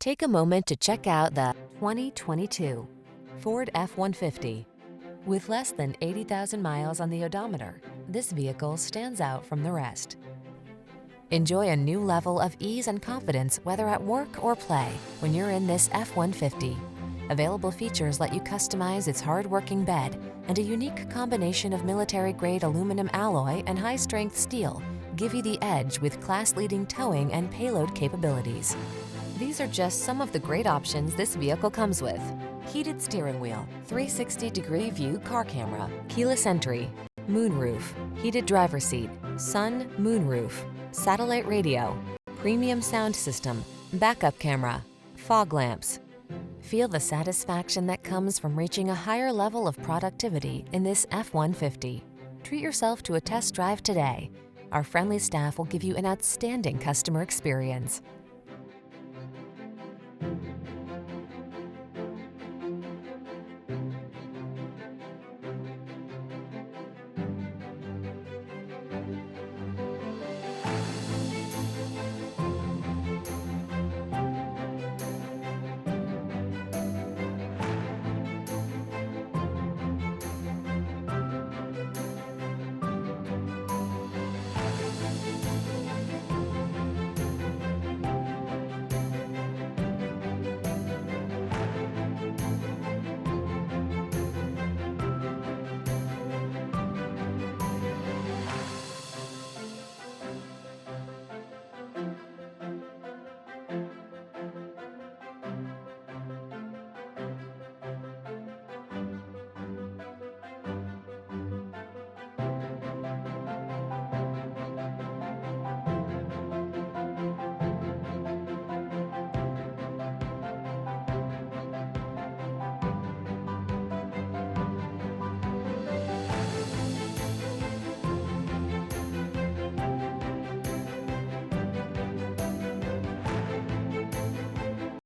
Take a moment to check out the 2022 Ford F-150. With less than 80,000 miles on the odometer, this vehicle stands out from the rest. Enjoy a new level of ease and confidence whether at work or play when you're in this F-150. Available features let you customize its hard-working bed, and a unique combination of military-grade aluminum alloy and high-strength steel give you the edge with class-leading towing and payload capabilities. These are just some of the great options this vehicle comes with: heated steering wheel, 360-degree view car camera, keyless entry, moonroof, heated driver's seat, sun, moonroof, satellite radio, premium sound system, backup camera, fog lamps. Feel the satisfaction that comes from reaching a higher level of productivity in this F-150. Treat yourself to a test drive today. Our friendly staff will give you an outstanding customer experience.